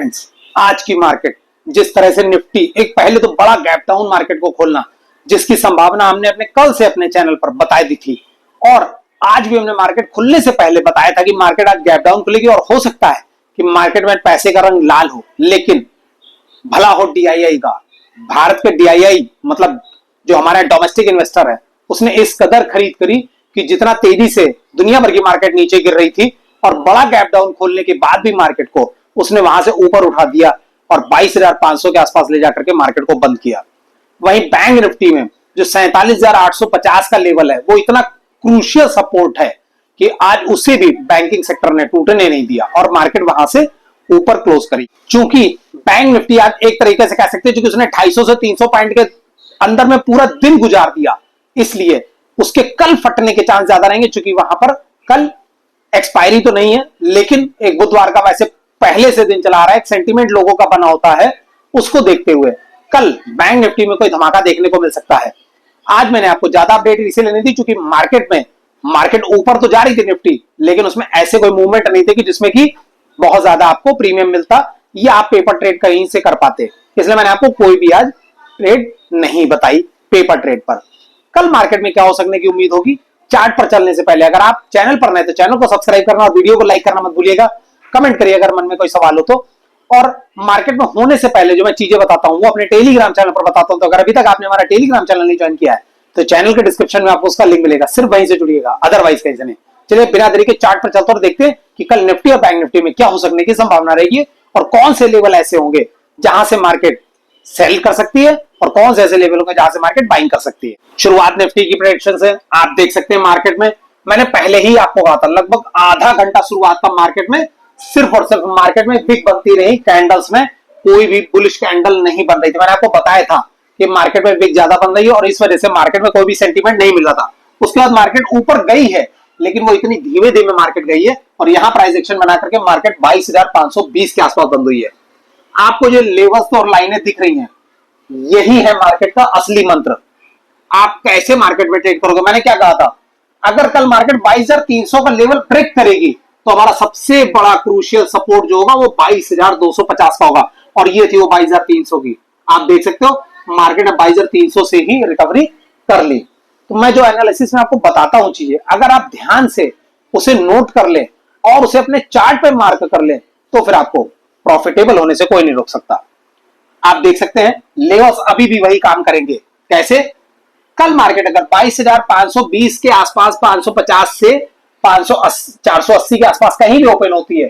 Friends, आज की market जिस तरह से निफ्टी एक पहले तो बड़ा गैप डाउन मार्केट को खोलना जिसकी संभावना हमने अपने कल से अपने चैनल पर बताई दी थी, और आज भी हमने मार्केट खुलने से पहले बताया था कि मार्केट आज गैप डाउन खुलेगी और हो सकता है कि मार्केट में पैसे का रंग लाल हो, लेकिन भला हो डीआईआई का। भारत के डीआईआई मतलब जो हमारा डोमेस्टिक इन्वेस्टर है, उसने इस कदर खरीद करी कि जितना तेजी से दुनिया भर की मार्केट नीचे गिर रही थी और बड़ा गैप डाउन खोलने के बाद भी मार्केट को उसने वहां से ऊपर उठा दिया और 22,500 के आसपास ले जाकर के मार्केट को बंद किया। वहीं बैंक निफ्टी में जो 47,850 का लेवल है, वो इतना क्रूशियल सपोर्ट है कि आज उसे भी बैंकिंग सेक्टर ने टूटने नहीं दिया और मार्केट वहां से ऊपर क्लोज करी। चूंकि बैंक निफ्टी आज एक तरीके से कह सकते हैं, क्योंकि उसने 250 से 300 पॉइंट के अंदर में पूरा दिन गुजार दिया, इसलिए उसके कल फटने के चांस ज्यादा रहेंगे। चूंकि वहां पर कल एक्सपायरी तो नहीं है, लेकिन एक बुधवार का वैसे पहले से दिन चला रहा है, एक सेंटीमेंट लोगों का बना होता है, उसको देखते हुए कल बैंक निफ्टी में कोई धमाका देखने को मिल सकता है। आज मैंने आपको ज्यादा अपडेट इसे लेनी थी क्योंकि मार्केट ऊपर तो जा रही थी निफ्टी, लेकिन उसमें ऐसे कोई मूवमेंट नहीं थे कि जिसमें कि बहुत ज्यादा आपको प्रीमियम मिलता या आप पेपर ट्रेड कहीं से कर पाते, इसलिए मैंने आपको कोई भी आज ट्रेड नहीं बताई पेपर ट्रेड पर। कल मार्केट में क्या हो सकने की उम्मीद होगी, चार्ट पर चलने से पहले अगर आप चैनल पर नए तो चैनल को सब्सक्राइब करना और वीडियो को लाइक करना मत भूलिएगा। कमेंट करिए अगर मन में कोई सवाल हो तो। और मार्केट में होने से पहले जो मैं चीजें बताता हूं वो अपने टेलीग्राम चैनल पर बताता हूं, तो अगर अभी तक आपने हमारा टेलीग्राम चैनल नहीं ज्वाइन किया है तो चैनल के डिस्क्रिप्शन में आपको उसका लिंक मिलेगा, सिर्फ वहीं से जुड़िएगा, अदरवाइज कहीं से नहीं। चलिए बिना देरी के चार्ट पर चलते और देखते हैं कि कल निफ्टी और बैंक निफ्टी में क्या हो सकने की संभावना रहेगी और कौन से लेवल ऐसे होंगे जहां से मार्केट सेल कर सकती है और कौन से ऐसे लेवल होंगे जहां से मार्केट बाइंग कर सकती है। शुरुआत निफ्टी की प्रेडिक्शन से आप देख सकते हैं। मार्केट में मैंने पहले ही आपको कहा था, लगभग आधा घंटा शुरुआत का मार्केट में सिर्फ और सिर्फ मार्केट में विक बनती रही, कैंडल्स में कोई भी बुलिश कैंडल नहीं बन रही थी। मैंने आपको बताया था कि मार्केट में विक ज्यादा बन रही है और इस वजह से मार्केट में कोई भी सेंटीमेंट नहीं मिल रहा था। उसके बाद मार्केट ऊपर गई है, लेकिन वो इतनी धीमे धीमे मार्केट गई है और यहां प्राइस एक्शन बना करके मार्केट 22,520 के आसपास बंद हुई है। आपको जो लेवल्स और लाइनें दिख रही हैं, यही है मार्केट का असली मंत्र। आप कैसे मार्केट में ट्रेड करोगे? मैंने क्या कहा था, अगर कल मार्केट 22,300 का लेवल ब्रेक करेगी तो हमारा सबसे बड़ा क्रूशियल सपोर्ट जो होगा वो 22,250 का होगा, और ये थी वो 22,300 की। आप देख सकते हो मार्केट ने 22,300 से ही रिकवरी कर ली। तो मैं जो एनालिसिस में आपको बताता हूं चीजें, अगर आप ध्यान से उसे नोट कर ले और उसे अपने चार्ट पे मार्क कर ले तो फिर आपको प्रॉफिटेबल होने से कोई नहीं रोक सकता। आप देख सकते हैं लेवल्स अभी भी वही काम करेंगे। कैसे? कल मार्केट अगर 22,520 के आसपास 550 से 480 के आसपास कहीं भी ओपन होती है,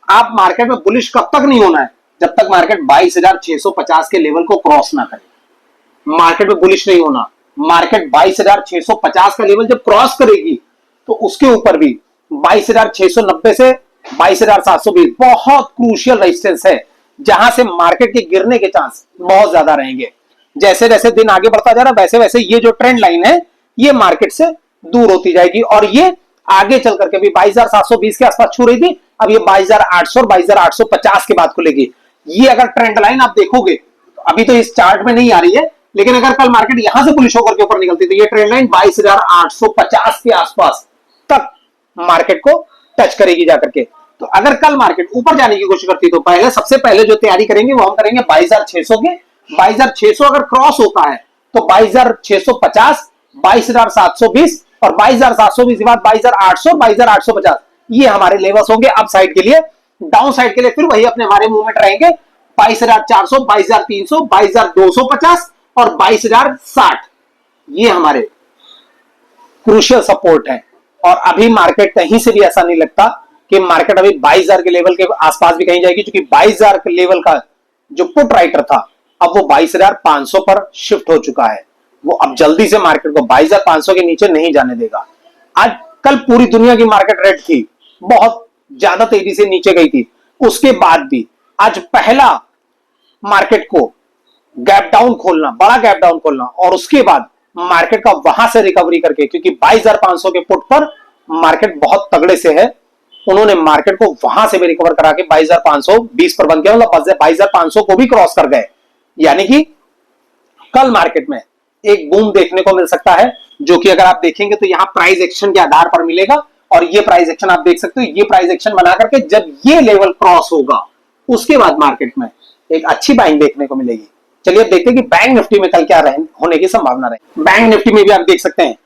आप मार्केट में बुलिश कब तक नहीं होना है? जब तक मार्केट 22,650 के लेवल को क्रॉस ना करे। मार्केट में बुलिश नहीं होना। मार्केट 22,650 का लेवल जब क्रॉस करेगी तो उसके ऊपर भी 22,690 से 22,720 बहुत क्रूशियल रेजिस्टेंस है, जहां से मार्केट के गिरने के चांस बहुत ज्यादा रहेंगे। जैसे जैसे दिन आगे बढ़ता जा रहा है वैसे वैसे ये जो ट्रेंड लाइन है ये मार्केट से दूर होती जाएगी और ये आगे चल करके भी 22,720 के आसपास छू रही थी, अब ये 22,800 और 22,850 के बाद खुलेगी। ये अगर ट्रेंड लाइन आप देखोगे तो अभी तो इस चार्ट में नहीं आ रही है, लेकिन अगर कल मार्केट यहां से बुलिश होकर के ऊपर निकलती तो ये ट्रेंड लाइन 22,850 के आसपास तक मार्केट को टच करेगी जाकर के। तो अगर कल मार्केट ऊपर जाने की कोशिश करती तो पहले सबसे पहले जो तैयारी करेंगे वो हम करेंगे 22,600 के। 22,600 अगर क्रॉस होता है तो 22,650, 22,720 और 22,720 के बाद 22,800, 22,850 ये हमारे लेवल्स होंगे अप साइड के लिए। डाउन साइड के लिए फिर वही अपने हमारे मूवमेंट रहेंगे 22,400, 22,300, 22,250 और 22,060। ये हमारे क्रूशियल सपोर्ट है और अभी मार्केट कहीं से भी ऐसा नहीं लगता कि मार्केट अभी 22,000 के लेवल के आसपास भी कहीं जाएगी, क्योंकि 22,000 के लेवल का जो पुट राइटर था अब वो 22,500 पर शिफ्ट हो चुका है। वो अब जल्दी से मार्केट को 22,500 के नीचे नहीं जाने देगा। आज कल पूरी दुनिया की मार्केट रेड थी, बहुत ज्यादा तेजी से नीचे गई थी, उसके बाद भी आज पहला मार्केट को गैप डाउन खोलना, बड़ा गैप डाउन खोलना और उसके बाद मार्केट का वहां से रिकवरी करके, क्योंकि 22,500 के पुट पर मार्केट बहुत तगड़े से है, उन्होंने मार्केट को वहां से भी रिकवर करा के 22,520 पर बंद किया, मतलब 22,500 को भी क्रॉस कर गए। यानी कि कल मार्केट में एक बूम देखने को मिल सकता है, जो कि अगर आप देखेंगे तो यहां प्राइस एक्शन के आधार पर मिलेगा। और ये प्राइस एक्शन आप देख सकते हो, ये प्राइस एक्शन बना करके जब ये लेवल क्रॉस होगा उसके बाद मार्केट में एक अच्छी बाइंग देखने को मिलेगी। चलिए अब देखते हैं कि बैंक निफ्टी में कल क्या होने की संभावना रहे। बैंक निफ्टी में भी आप देख सकते हैं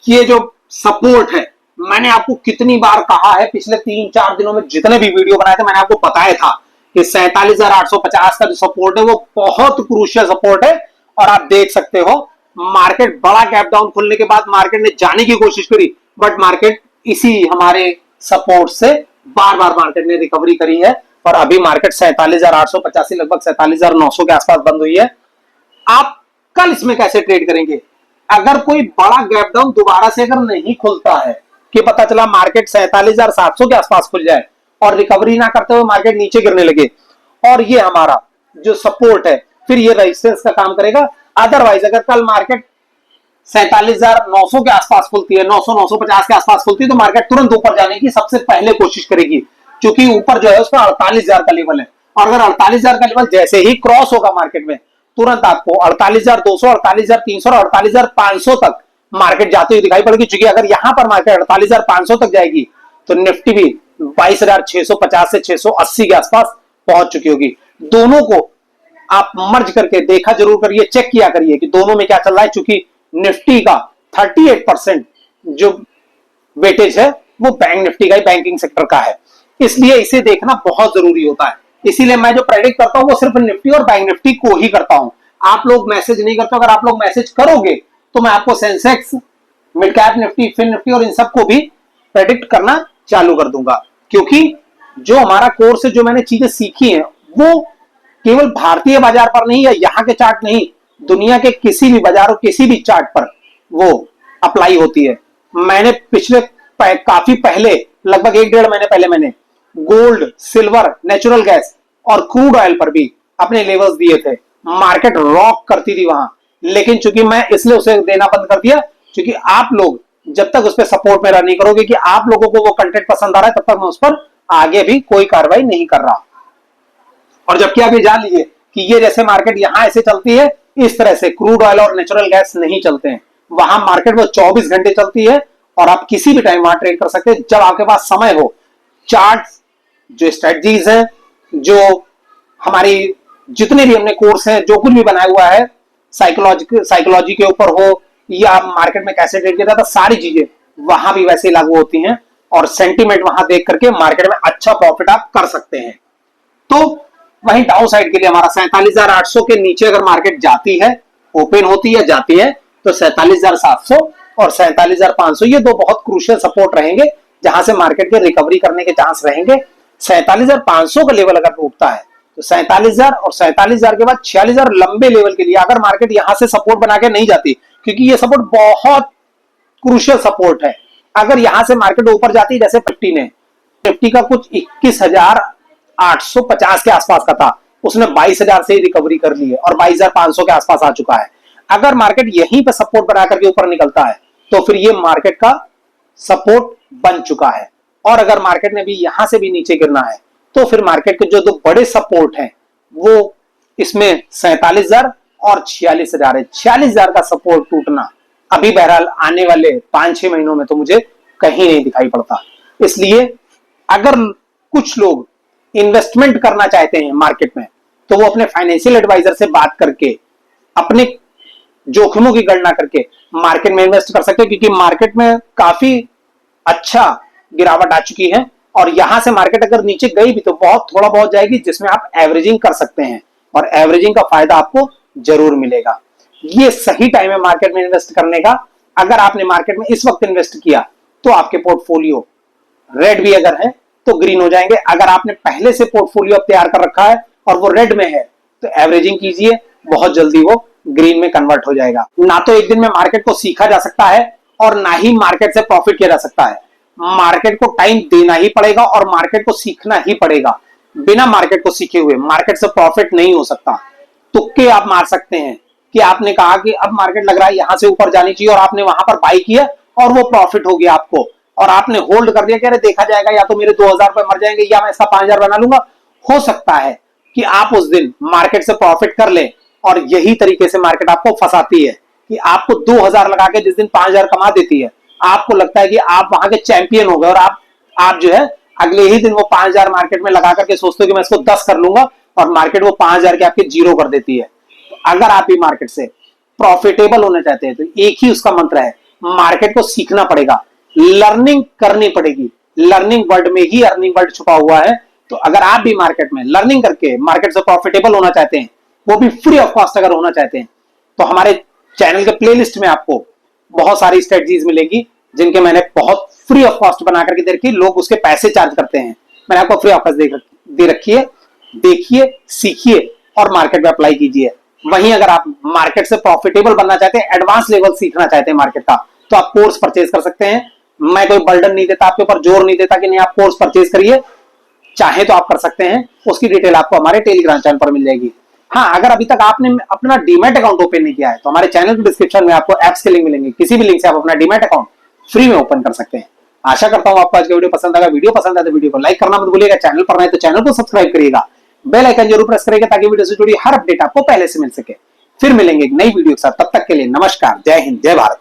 ये जो सपोर्ट है, मैंने आपको कितनी बार कहा है, पिछले 3-4 दिनों में जितने भी वीडियो बनाए थे मैंने आपको बताया था कि 47,850 का जो सपोर्ट है वो बहुत क्रूशियल सपोर्ट है। और आप देख सकते हो मार्केट बड़ा गैप डाउन खुलने के बाद मार्केट ने जाने की कोशिश करी, बट मार्केट इसी हमारे सपोर्ट से बार बार मार्केट ने रिकवरी करी है और अभी मार्केट 47,885 लगभग 47,900 के आसपास बंद हुई है। आप कल इसमें कैसे ट्रेड करेंगे? अगर कोई बड़ा गैप डाउन दोबारा से अगर नहीं खुलता है कि पता चला मार्केट 47,700 के आसपास खुल जाए और रिकवरी ना करते हुए मार्केट नीचे गिरने लगे और ये हमारा जो सपोर्ट है फिर ये रेजिस्टेंस का काम करेगा। अदरवाइज अगर कल मार्केट 47,900 के आसपास खुलती है, 900-950 के आसपास खुलती है, तो मार्केट तुरंत ऊपर जाने की सबसे पहले कोशिश करेगी, क्योंकि ऊपर जो है उसका 48,000 का लेवल है। और अगर 48,000 का लेवल जैसे ही क्रॉस होगा मार्केट में, तुरंत आपको 48,200, 48,300 और 48,500 तक मार्केट जाते हुए दिखाई पड़ेगी। क्योंकि अगर यहां पर मार्केट 48,500 तक जाएगी तो निफ्टी भी 22,650 से 680 के आसपास पहुंच चुकी होगी। दोनों को आप मर्ज करके देखा जरूर करिए, चेक किया करिए कि दोनों में क्या चल रहा है। चूंकि निफ्टी का 38% जो वेटेज है वो बैंक निफ्टी का ही बैंकिंग सेक्टर का है, इसलिए इसे देखना बहुत जरूरी होता है। इसीलिए मैं जो प्रेडिक्ट करता हूं वो सिर्फ निफ्टी और बैंक निफ्टी को ही करता हूं। आप लोग मैसेज नहीं करते, अगर आप लोग मैसेज करोगे तो मैं आपको Sensex, mid cap Nifty, fin Nifty और इन सबको भी प्रेडिक्ट करना चालू कर दूंगा। क्योंकि जो हमारा कोर्स है, जो मैंने चीजें सीखी हैं वो केवल भारतीय बाजार पर नहीं या यहाँ के चार्ट नहीं, दुनिया के किसी भी बाजार और किसी भी चार्ट पर वो अप्लाई होती है। मैंने पिछले काफी पहले लगभग 1-1.5 महीने पहले मैंने गोल्ड, सिल्वर, नेचुरल गैस और क्रूड ऑयल पर भी अपने लेवल्स दिए थे। मार्केट रॉक करती थी वहां, लेकिन चूंकि मैं इसलिए उसे देना बंद कर दिया क्योंकि आप लोग जब तक उस पर सपोर्ट मेरा नहीं करोगे कि आप लोगों को वो कंटेंट पसंद आ रहा है, तब तक मैं उस पर आगे भी कोई कार्रवाई नहीं कर रहा। और जबकि आप ये जान लीजिए कि ये जैसे मार्केट यहां ऐसे चलती है, इस तरह से क्रूड ऑयल और नेचुरल गैस नहीं चलते हैं। वहां मार्केट वो 24 घंटे चलती है और आप किसी भी टाइम वहां ट्रेड कर सकते हैं जब आपके पास समय हो। चार्ट, जो स्ट्रेटजीज है, जो हमारी जितने भी हमने कोर्स हैं, जो कुछ भी बनाया हुआ है साइकोलॉजी के ऊपर हो या मार्केट में कैसे ट्रेड किया जाता, सारी चीजें वहां भी वैसे लागू होती हैं और सेंटीमेंट वहां देख करके मार्केट में अच्छा प्रॉफिट आप कर सकते हैं। तो वहीं डाउन साइड के लिए हमारा 47,800 के नीचे अगर मार्केट जाती है, ओपन होती है, जाती है, तो 47,700 और 47,500 ये दो बहुत क्रूशियल सपोर्ट रहेंगे जहां से मार्केट के रिकवरी करने के चांस रहेंगे। 47,500 का लेवल अगर टूटता है तो 47,000 और 47,000 के बाद 46,000 लंबे लेवल के लिए अगर मार्केट यहां से सपोर्ट बना के नहीं जाती, क्योंकि ये सपोर्ट बहुत क्रूशियल सपोर्ट है। अगर यहां से मार्केट ऊपर जाती जैसे निफ्टी का कुछ 21,850 के आसपास का था, उसने 22,000 से ही रिकवरी कर ली है और 22,500 के आसपास आ चुका है। अगर मार्केट यहीं पे सपोर्ट बना करके ऊपर निकलता है तो फिर ये मार्केट का सपोर्ट बन चुका है। और अगर मार्केट ने भी यहां से भी नीचे गिरना है तो फिर मार्केट के जो दो बड़े सपोर्ट हैं वो इसमें 47,000 और 46,000 है। 46,000 का सपोर्ट टूटना अभी बहरहाल आने वाले 5-6 महीनों में तो मुझे कहीं नहीं दिखाई पड़ता। इसलिए अगर कुछ लोग इन्वेस्टमेंट करना चाहते हैं मार्केट में तो वो अपने फाइनेंशियल एडवाइजर से बात करके अपने जोखिमों की गणना करके मार्केट में इन्वेस्ट कर सकते हैं, क्योंकि मार्केट में काफी अच्छा गिरावट आ चुकी है और यहां से मार्केट अगर नीचे गई भी तो बहुत थोड़ा बहुत जाएगी, जिसमें आप एवरेजिंग कर सकते हैं और एवरेजिंग का फायदा आपको जरूर मिलेगा। ये सही टाइम है मार्केट में इन्वेस्ट करने का। अगर आपने मार्केट में इस वक्त इन्वेस्ट किया तो आपके पोर्टफोलियो रेड भी अगर है तो ग्रीन हो जाएंगे। अगर आपने पहले से पोर्टफोलियो तैयार कर रखा है और वो रेड में है तो एवरेजिंग कीजिए, बहुत जल्दी वो ग्रीन में कन्वर्ट हो जाएगा। ना तो एक दिन में मार्केट को सीखा जा सकता है और ना ही मार्केट से प्रॉफिट किया जा सकता है। मार्केट को टाइम देना ही पड़ेगा और मार्केट को सीखना ही पड़ेगा। बिना मार्केट को सीखे हुए मार्केट से प्रॉफिट नहीं हो सकता। तुक्के आप मार सकते हैं कि आपने कहा कि अब मार्केट लग रहा है यहां से ऊपर जानी चाहिए और आपने वहां पर बाई किया और वो प्रॉफिट हो गया आपको, और आपने होल्ड कर दिया कि अरे देखा जाएगा, या तो मेरे 2,000 रुपए मर जाएंगे या मैं इसका 5,000 बना लूंगा। हो सकता है कि आप उस दिन मार्केट से प्रॉफिट कर ले और यही तरीके से मार्केट आपको फंसाती है कि आपको 2,000 लगा के जिस दिन 5,000 कमा देती है, आपको लगता है कि आप वहां के चैंपियन हो गए और आप जो है अगले ही दिन वो 5,000 मार्केट में लगा करके सोचते हो कि मैं इसको 10 कर लूंगा और मार्केट वो 5,000 के आपके जीरो कर देती है। अगर आप ही मार्केट से प्रॉफिटेबल होना चाहते हैं तो एक ही उसका मंत्र है, मार्केट को सीखना पड़ेगा, लर्निंग करनी पड़ेगी। लर्निंग वर्ड में ही अर्निंग वर्ड छुपा हुआ है। तो अगर आप भी मार्केट में लर्निंग करके मार्केट से प्रॉफिटेबल होना चाहते हैं, वो भी फ्री ऑफ कॉस्ट अगर होना चाहते हैं, तो हमारे चैनल के प्लेलिस्ट में आपको बहुत सारी स्ट्रेटजीज मिलेगी जिनके मैंने बहुत फ्री ऑफ कॉस्ट बना करके दे रखी। लोग उसके पैसे चार्ज करते हैं, मैंने आपको फ्री ऑफ कॉस्ट दे रखी है। देखिए, सीखिए और मार्केट में अप्लाई कीजिए। वहीं अगर आप मार्केट से प्रॉफिटेबल बनना चाहते हैं, एडवांस लेवल सीखना चाहते हैं मार्केट का, तो आप कोर्स परचेज कर सकते हैं। मैं कोई बर्डन नहीं देता आपके ऊपर, जोर नहीं देता कि नहीं आप कोर्स परचेज करिए, चाहे तो आप कर सकते हैं। उसकी डिटेल आपको हमारे टेलीग्राम चैनल पर मिल जाएगी। हाँ, अगर अभी तक आपने अपना डीमैट अकाउंट ओपन नहीं किया है तो हमारे चैनल के डिस्क्रिप्शन में आपको एप्स के लिंक मिलेंगे, किसी भी लिंक से आप अपना डीमैट अकाउंट फ्री में ओपन कर सकते हैं। आशा करता हूं आपको आज का वीडियो पसंद आएगा। वीडियो पसंद आए तो वीडियो को लाइक करना मत भूलिएगा। चैनल पर नए तो चैनल को सब्सक्राइब करिएगा, बेल आइकन जरूर प्रेस करिएगा ताकि वीडियो से जुड़ी हर अपडेट आपको पहले से मिल सके। फिर मिलेंगे एक नई वीडियो के साथ, तब तक के लिए नमस्कार, जय हिंद, जय भारत।